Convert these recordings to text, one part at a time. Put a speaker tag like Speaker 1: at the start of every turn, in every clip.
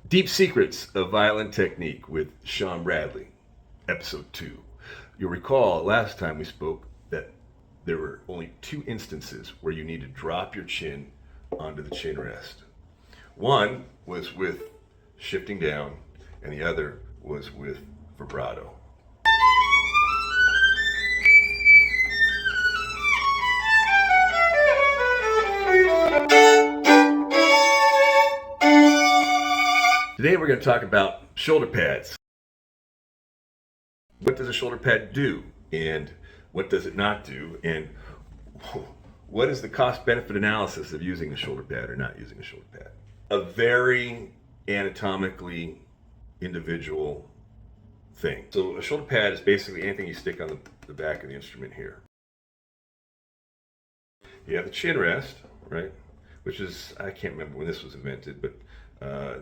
Speaker 1: Deep Secrets of Violin Technique with Sean Bradley, Episode 2. You'll recall last time we spoke that there were only two instances where you need to drop your chin onto the chin rest. One was with shifting down, and the other was with vibrato. Today we're going to talk about shoulder pads. What does a shoulder pad do, and what does it not do, and what is the cost-benefit analysis of using a shoulder pad or not using a shoulder pad? A very anatomically individual thing. So a shoulder pad is basically anything you stick on the back of the instrument here. You have the chin rest, right? Which is, I can't remember when this was invented, but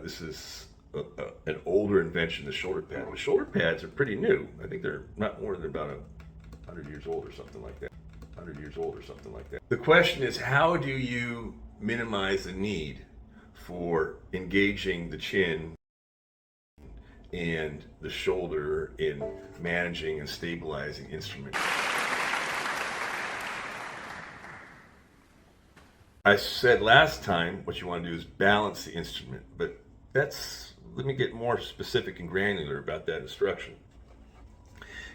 Speaker 1: this is an older invention, the shoulder pad. But shoulder pads are pretty new. I think they're not more than about 100 years old or something like that. 100 years old or something like that. The question is, how do you minimize the need for engaging the chin and the shoulder in managing and stabilizing instruments? I said last time what you want to do is balance the instrument, but let me get more specific and granular about that instruction.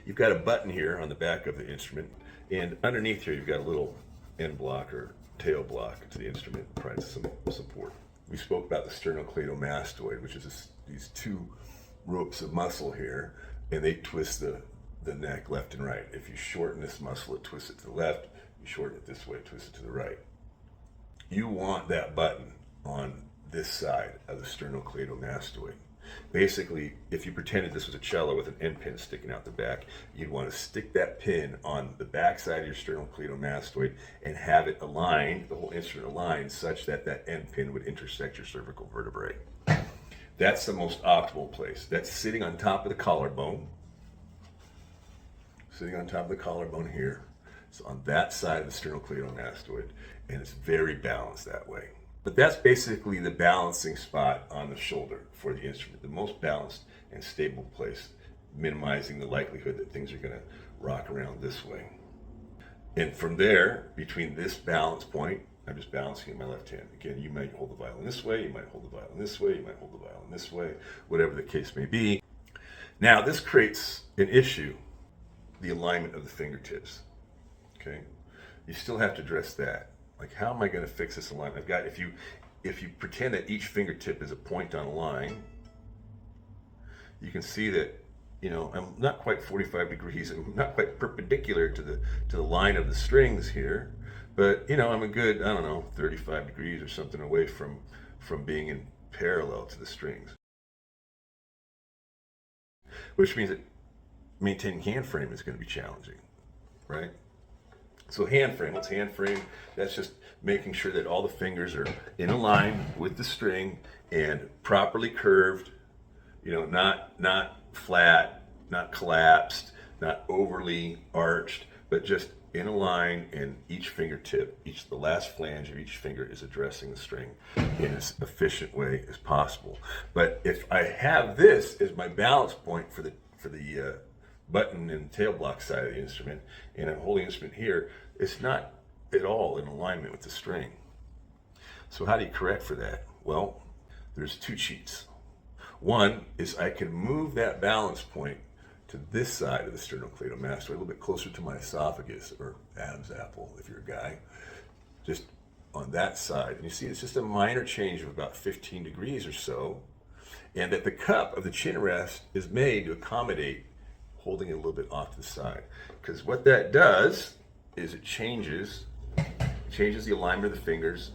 Speaker 1: You've got a button here on the back of the instrument, and underneath here you've got a little end block or tail block to the instrument, provides some support. We spoke about the sternocleidomastoid, which is these two ropes of muscle here, and they twist the neck left and right. If you shorten this muscle, it twists it to the left. You shorten it this way, it twists it to the right. You want that button on this side of the sternocleidomastoid. Basically, if you pretended this was a cello with an end pin sticking out the back, you'd want to stick that pin on the back side of your sternocleidomastoid and have it aligned, the whole instrument aligned, such that that end pin would intersect your cervical vertebrae. That's the most optimal place. That's sitting on top of the collarbone. Sitting on top of the collarbone here. It's on that side of the sternocleidomastoid, and it's very balanced that way. But that's basically the balancing spot on the shoulder for the instrument, the most balanced and stable place, minimizing the likelihood that things are going to rock around this way. And from there, between this balance point, I'm just balancing in my left hand. Again, you might hold the violin this way, you might hold the violin this way, you might hold the violin this way, whatever the case may be. Now, this creates an issue, the alignment of the fingertips. Okay, you still have to address that. Like, how am I going to fix this alignment? I've got, if you pretend that each fingertip is a point on a line, you can see that, I'm not quite 45 degrees. I'm not quite perpendicular to the line of the strings here, but I'm a good, 35 degrees or something away from being in parallel to the strings, which means that maintaining hand frame is going to be challenging, right? So hand frame, what's hand frame? That's just making sure that all the fingers are in a line with the string and properly curved, not flat, not collapsed, not overly arched, but just in a line, and each fingertip, the last flange of each finger is addressing the string in as efficient way as possible. But if I have this as my balance point for the button and tail block side of the instrument, and I'm holding the instrument here, it's not at all in alignment with the string. So how do you correct for that? Well, there's two cheats. One is I can move that balance point to this side of the sternocleidomastoid, a little bit closer to my esophagus, or Adam's apple if you're a guy, just on that side. And you see, it's just a minor change of about 15 degrees or so, and that the cup of the chin rest is made to accommodate holding it a little bit off to the side. Because what that does is it changes the alignment of the fingers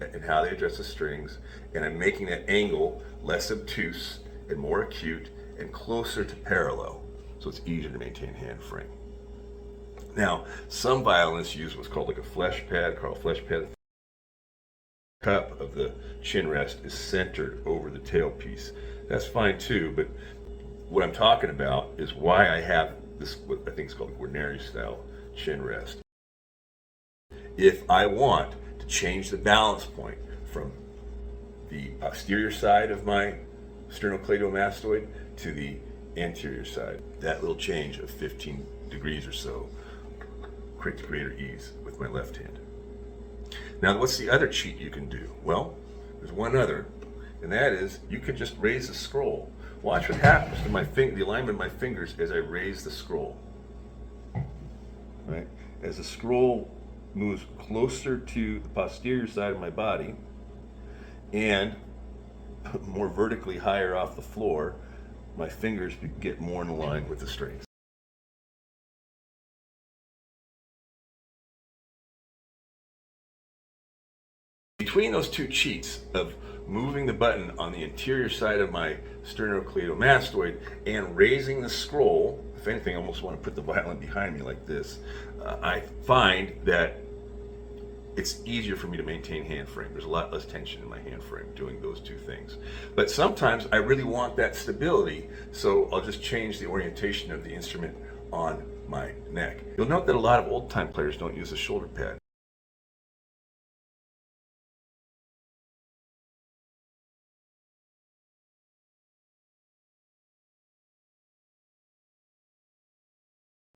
Speaker 1: and how they address the strings, and I'm making that angle less obtuse and more acute and closer to parallel, so it's easier to maintain hand frame. Now, some violinists use what's called like a flesh pad, The cup of the chin rest is centered over the tailpiece. That's fine too, but what I'm talking about is why I have this, what I think is called a Guarneri style chin rest. If I want to change the balance point from the posterior side of my sternocleidomastoid to the anterior side. That little change of 15 degrees or so creates greater ease with my left hand. Now, what's the other cheat you can do? Well, there's one other, and that is you could just raise the scroll. Watch what happens to my the alignment of my fingers as I raise the scroll. Right? As the scroll moves closer to the posterior side of my body and more vertically higher off the floor, my fingers get more in line with the strings. Between those two cheats of moving the button on the anterior side of my sternocleidomastoid and raising the scroll, if anything, I almost want to put the violin behind me like this, I find that it's easier for me to maintain hand frame. There's a lot less tension in my hand frame doing those two things. But sometimes I really want that stability, so I'll just change the orientation of the instrument on my neck. You'll note that a lot of old-time players don't use a shoulder pad.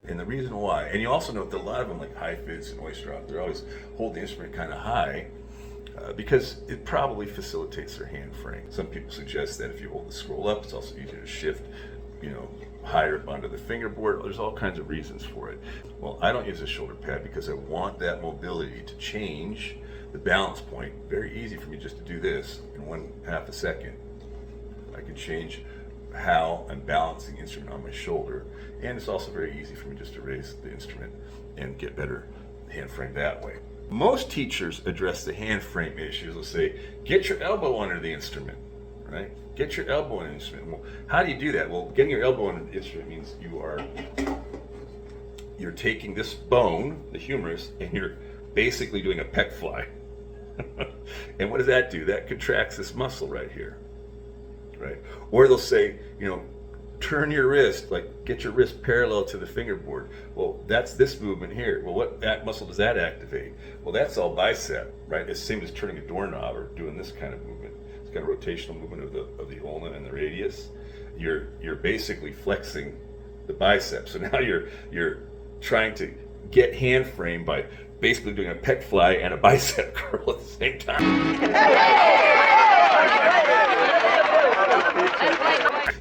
Speaker 1: And the reason why, and you also note that a lot of them, like high fids and oyster, they're always hold the instrument kind of high because it probably facilitates their hand frame. Some people suggest that if you hold the scroll up, it's also easier to shift, higher up onto the fingerboard. There's all kinds of reasons for it. Well, I don't use a shoulder pad because I want that mobility to change the balance point. Very easy for me just to do this in 1/2 a second. I can change how I'm balancing the instrument on my shoulder, and it's also very easy for me just to raise the instrument and get better hand frame that way. Most teachers address the hand frame issues. They'll say, get your elbow under the instrument, right? Get your elbow in the instrument. Well, how do you do that? Well, getting your elbow under the instrument means you're taking this bone, the humerus, and you're basically doing a pec fly. And what does that do? That contracts this muscle right here. Right? Or they'll say, turn your wrist, like get your wrist parallel to the fingerboard. Well, that's this movement here. Well, what muscle does that activate? Well, that's all bicep, right? It's the same as turning a doorknob or doing this kind of movement. It's got a rotational movement of the ulna and the radius. You're basically flexing the bicep. So now you're trying to get hand frame by basically doing a pec fly and a bicep curl at the same time.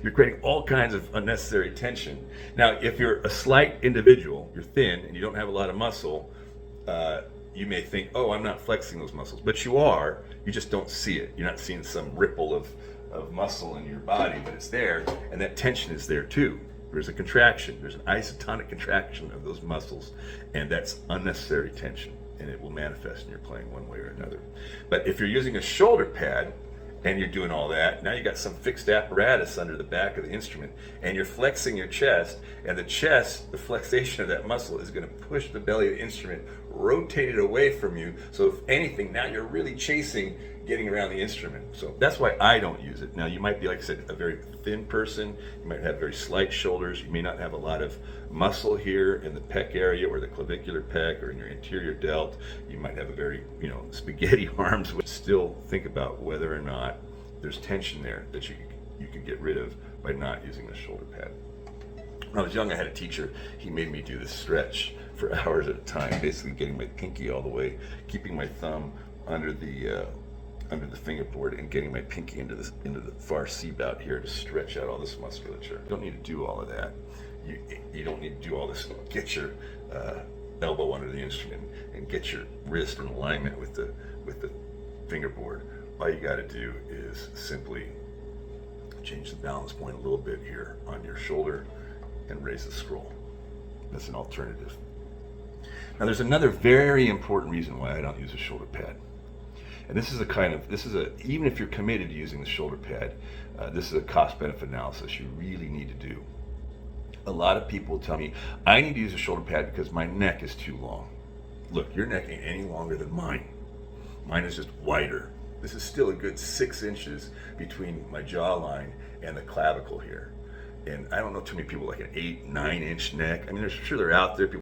Speaker 1: You're creating all kinds of unnecessary tension. Now, if you're a slight individual, you're thin, and you don't have a lot of muscle, you may think, oh, I'm not flexing those muscles. But you are, you just don't see it. You're not seeing some ripple of muscle in your body, but it's there, and that tension is there too. There's a contraction, there's an isotonic contraction of those muscles, and that's unnecessary tension, and it will manifest in your playing one way or another. But if you're using a shoulder pad, and you're doing all that, now you got some fixed apparatus under the back of the instrument, and you're flexing your chest, and the flexation of that muscle is going to push the belly of the instrument, rotate it away from you, so if anything, now you're really chasing getting around the instrument. So that's why I don't use it. Now you might be, like I said, a very thin person, you might have very slight shoulders, you may not have a lot of muscle here in the pec area or the clavicular pec or in your anterior delt, you might have a very, spaghetti arms, but still think about whether or not there's tension there that you can get rid of by not using the shoulder pad. When I was young, I had a teacher, he made me do this stretch for hours at a time, basically getting my pinky all the way, keeping my thumb under the fingerboard and getting my pinky into the far C-bout here to stretch out all this musculature. You don't need to do all of that. You don't need to do all this. Get your elbow under the instrument and get your wrist in alignment with the fingerboard. All you got to do is simply change the balance point a little bit here on your shoulder and raise the scroll. That's an alternative. Now there's another very important reason why I don't use a shoulder pad. And even if you're committed to using the shoulder pad, this is a cost-benefit analysis you really need to do. A lot of people tell me, I need to use a shoulder pad because my neck is too long. Look, your neck ain't any longer than mine. Mine is just wider. This is still a good 6 inches between my jawline and the clavicle here. And I don't know too many people like an 8, 9 inch neck. I mean, they're out there. People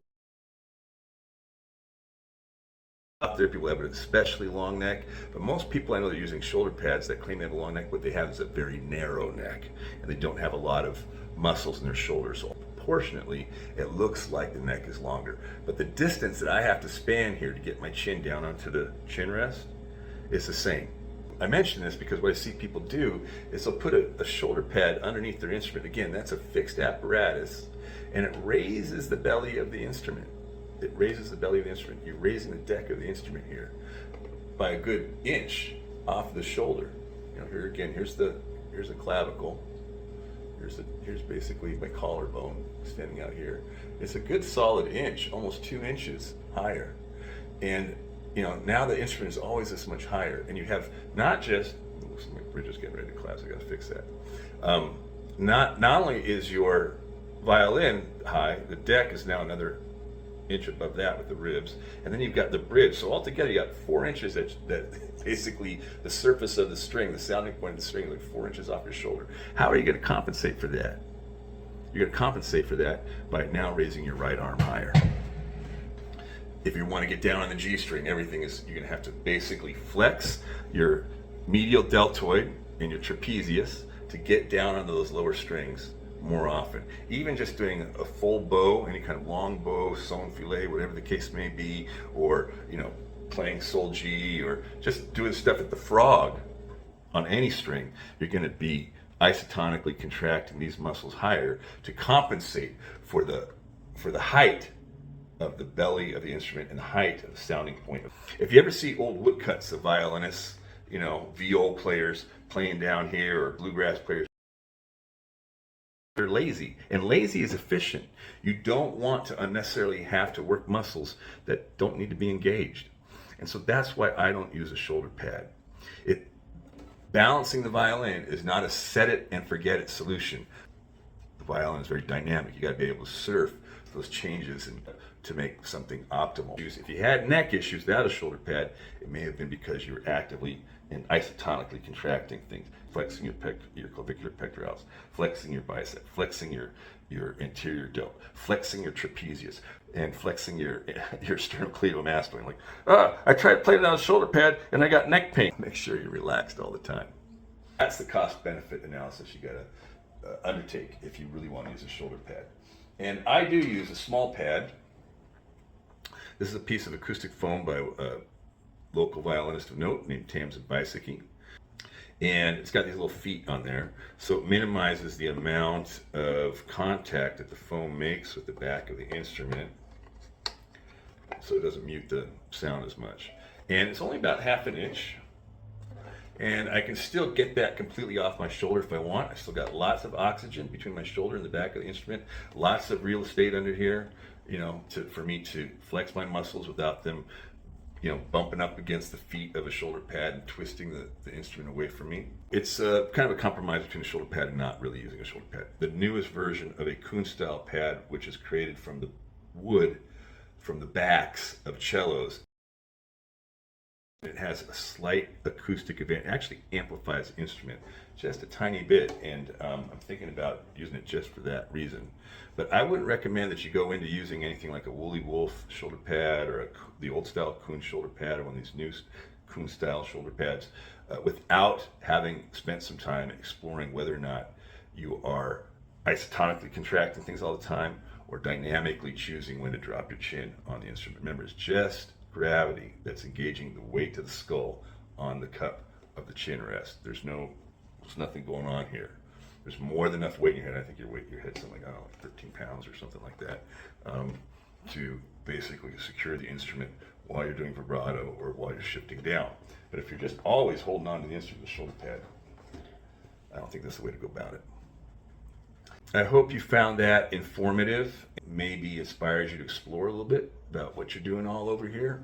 Speaker 1: out there. People have an especially long neck, but most people I know they're using shoulder pads that claim they have a long neck. What they have is a very narrow neck, and they don't have a lot of muscles in their shoulders. So proportionately, it looks like the neck is longer. But the distance that I have to span here to get my chin down onto the chin rest is the same. I mention this because what I see people do is they'll put a shoulder pad underneath their instrument. Again, that's a fixed apparatus, and it raises the belly of the instrument. It raises the belly of the instrument. You're raising the deck of the instrument here by a good inch off the shoulder. You know, here again, here's the clavicle. Here's basically my collarbone standing out here. It's a good solid inch, almost 2 inches higher. And you know, now the instrument is always this much higher, and you have not just, looks like my bridge is getting ready to collapse, I gotta fix that. Not only is your violin high, the deck is now another inch above that with the ribs, and then you've got the bridge. So altogether you got 4 inches that basically the surface of the string, the sounding point of the string, like 4 inches off your shoulder. How are you gonna compensate for that? You're gonna compensate for that by now raising your right arm higher. If you want to get down on the G string, everything is, you're going to have to basically flex your medial deltoid and your trapezius to get down on those lower strings more often. Even just doing a full bow, any kind of long bow, sewn fillet, whatever the case may be, or you know, playing sol G, or just doing stuff at the frog on any string, you're going to be isotonically contracting these muscles higher to compensate for the height of the belly of the instrument and the height of the sounding point. If you ever see old woodcuts of violinists, you know, viol players playing down here, or bluegrass players, they're lazy, and lazy is efficient. You don't want to unnecessarily have to work muscles that don't need to be engaged. And so that's why I don't use a shoulder pad. Balancing the violin is not a set it and forget it solution. The violin is very dynamic. You got to be able to surf those changes and to make something optimal. If you had neck issues without a shoulder pad, it may have been because you were actively and isotonically contracting things, flexing your clavicular pectoralis, flexing your bicep, flexing your anterior delt, flexing your trapezius, and flexing your sternocleidomastoid. Like, I tried to play it on a shoulder pad and I got neck pain. Make sure you're relaxed all the time. That's the cost-benefit analysis you gotta undertake if you really want to use a shoulder pad. And I do use a small pad. This is a piece of acoustic foam by a local violinist of note named Tamsin Bysicki. And it's got these little feet on there, so it minimizes the amount of contact that the foam makes with the back of the instrument, so it doesn't mute the sound as much. And it's only about 1/2 inch, and I can still get that completely off my shoulder if I want. I still got lots of oxygen between my shoulder and the back of the instrument, lots of real estate under here, you know, for me to flex my muscles without them, you know, bumping up against the feet of a shoulder pad and twisting the instrument away from me. It's kind of a compromise between a shoulder pad and not really using a shoulder pad. The newest version of a Kuhn style pad, which is created from the wood from the backs of cellos. It has a slight acoustic advantage. It actually amplifies the instrument just a tiny bit, and I'm thinking about using it just for that reason. But I wouldn't recommend that you go into using anything like a Woolly Wolf shoulder pad, or the old style Kuhn shoulder pad, or one of these new Kuhn style shoulder pads without having spent some time exploring whether or not you are isotonically contracting things all the time, or dynamically choosing when to drop your chin on the instrument. Remember, it's just gravity that's engaging the weight of the skull on the cup of the chin rest. There's nothing going on here. There's more than enough weight in your head. I think your head's something like, I don't know, like 13 pounds or something like that, to basically secure the instrument while you're doing vibrato or while you're shifting down. But if you're just always holding on to the instrument with the shoulder pad, I don't think that's the way to go about it. I hope you found that informative, maybe inspires you to explore a little bit about what you're doing all over here.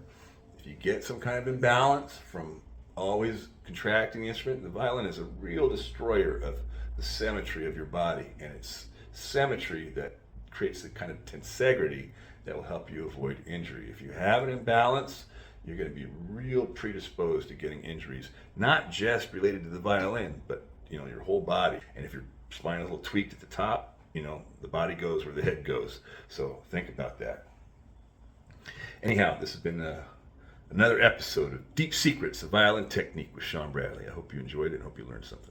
Speaker 1: If you get some kind of imbalance from always contracting the instrument, the violin is a real destroyer of the symmetry of your body, and it's symmetry that creates the kind of tensegrity that will help you avoid injury. If you have an imbalance, you're going to be real predisposed to getting injuries, not just related to the violin, but your whole body. And if your spine is a little tweaked at the top, the body goes where the head goes. So think about that. Anyhow, this has been another episode of Deep Secrets of Violin Technique with Sean Bradley. I hope you enjoyed it and hope you learned something.